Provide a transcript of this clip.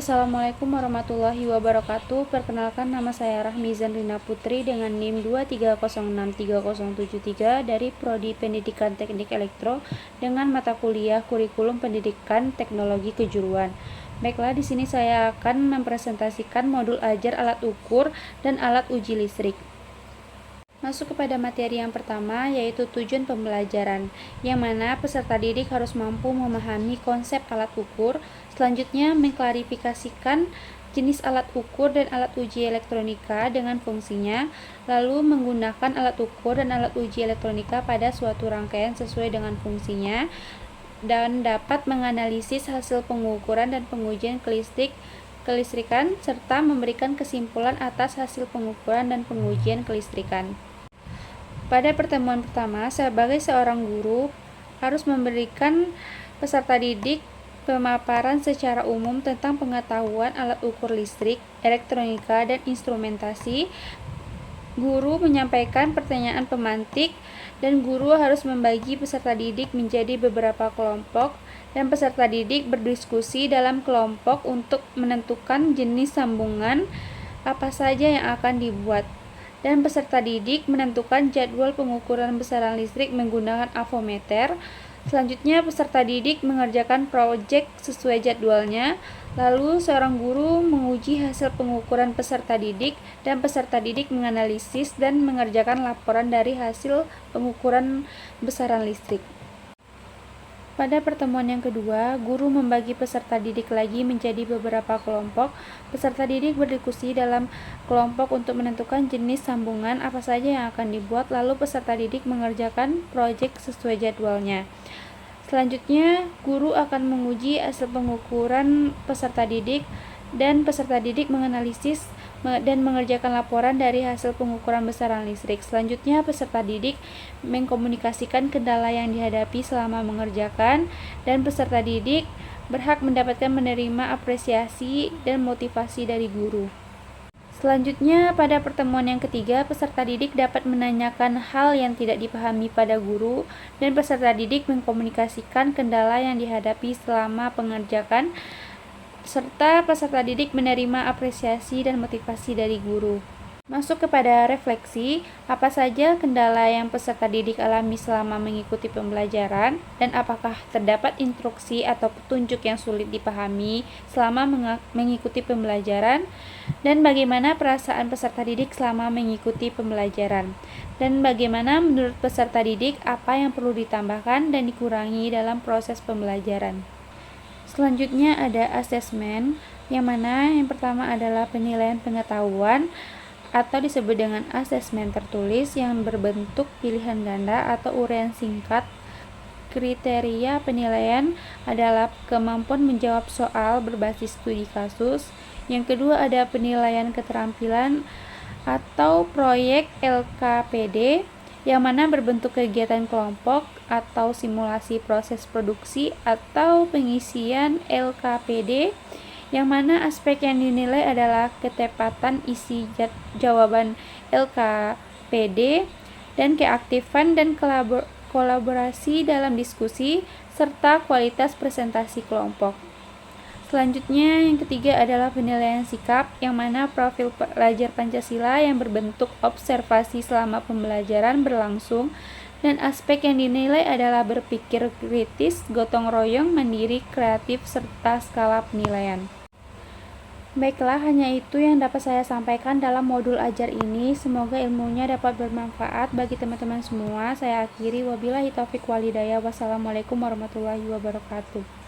Assalamualaikum warahmatullahi wabarakatuh. Perkenalkan, nama saya Rahmizan Rina Putri dengan NIM 2306373 dari Prodi Pendidikan Teknik Elektro dengan mata kuliah Kurikulum Pendidikan Teknologi Kejuruan. Baiklah, di sini saya akan mempresentasikan modul ajar alat ukur dan alat uji listrik. Masuk kepada materi yang pertama, yaitu tujuan pembelajaran, yang mana peserta didik harus mampu memahami konsep alat ukur. Selanjutnya, mengklarifikasikan jenis alat ukur dan alat uji elektronika dengan fungsinya, lalu menggunakan alat ukur dan alat uji elektronika pada suatu rangkaian sesuai dengan fungsinya, dan dapat menganalisis hasil pengukuran dan pengujian kelistrikan, serta memberikan kesimpulan atas hasil pengukuran dan pengujian kelistrikan. Pada pertemuan pertama, sebagai seorang guru harus memberikan peserta didik pemaparan secara umum tentang pengetahuan alat ukur listrik, elektronika, dan instrumentasi. Guru menyampaikan pertanyaan pemantik, dan guru harus membagi peserta didik menjadi beberapa kelompok, dan peserta didik berdiskusi dalam kelompok untuk menentukan jenis sambungan apa saja yang akan dibuat. Dan peserta didik menentukan jadwal pengukuran besaran listrik menggunakan avometer. Selanjutnya, peserta didik mengerjakan proyek sesuai jadwalnya. Lalu, seorang guru menguji hasil pengukuran peserta didik, dan peserta didik menganalisis dan mengerjakan laporan dari hasil pengukuran besaran listrik. Pada pertemuan yang kedua, guru membagi peserta didik lagi menjadi beberapa kelompok. Peserta didik berdiskusi dalam kelompok untuk menentukan jenis sambungan apa saja yang akan dibuat, lalu peserta didik mengerjakan proyek sesuai jadwalnya. Selanjutnya, guru akan menguji hasil pengukuran peserta didik, dan peserta didik menganalisis dan mengerjakan laporan dari hasil pengukuran besaran listrik. Selanjutnya, peserta didik mengkomunikasikan kendala yang dihadapi selama mengerjakan, dan peserta didik berhak mendapatkan menerima apresiasi dan motivasi dari guru. Selanjutnya, pada pertemuan yang ketiga, peserta didik dapat menanyakan hal yang tidak dipahami pada guru, dan peserta didik mengkomunikasikan kendala yang dihadapi selama pengerjakan, serta peserta didik menerima apresiasi dan motivasi dari guru. Masuk kepada refleksi, apa saja kendala yang peserta didik alami selama mengikuti pembelajaran, dan apakah terdapat instruksi atau petunjuk yang sulit dipahami selama mengikuti pembelajaran, dan bagaimana perasaan peserta didik selama mengikuti pembelajaran, dan bagaimana menurut peserta didik apa yang perlu ditambahkan dan dikurangi dalam proses pembelajaran. Selanjutnya ada asesmen, yang mana yang pertama adalah penilaian pengetahuan atau disebut dengan asesmen tertulis yang berbentuk pilihan ganda atau uraian singkat. Kriteria penilaian adalah kemampuan menjawab soal berbasis studi kasus. Yang kedua ada penilaian keterampilan atau proyek LKPD, yang mana berbentuk kegiatan kelompok atau simulasi proses produksi atau pengisian LKPD, yang mana aspek yang dinilai adalah ketepatan isi jawaban LKPD, dan keaktifan dan kolaborasi dalam diskusi, serta kualitas presentasi kelompok. Selanjutnya, yang ketiga adalah penilaian sikap, yang mana profil pelajar Pancasila yang berbentuk observasi selama pembelajaran berlangsung, dan aspek yang dinilai adalah berpikir kritis, gotong royong, mandiri, kreatif, serta skala penilaian. Baiklah, hanya itu yang dapat saya sampaikan dalam modul ajar ini. Semoga ilmunya dapat bermanfaat bagi teman-teman semua. Saya akhiri, wabillahi taufiq walhidayah. Wassalamualaikum warahmatullahi wabarakatuh.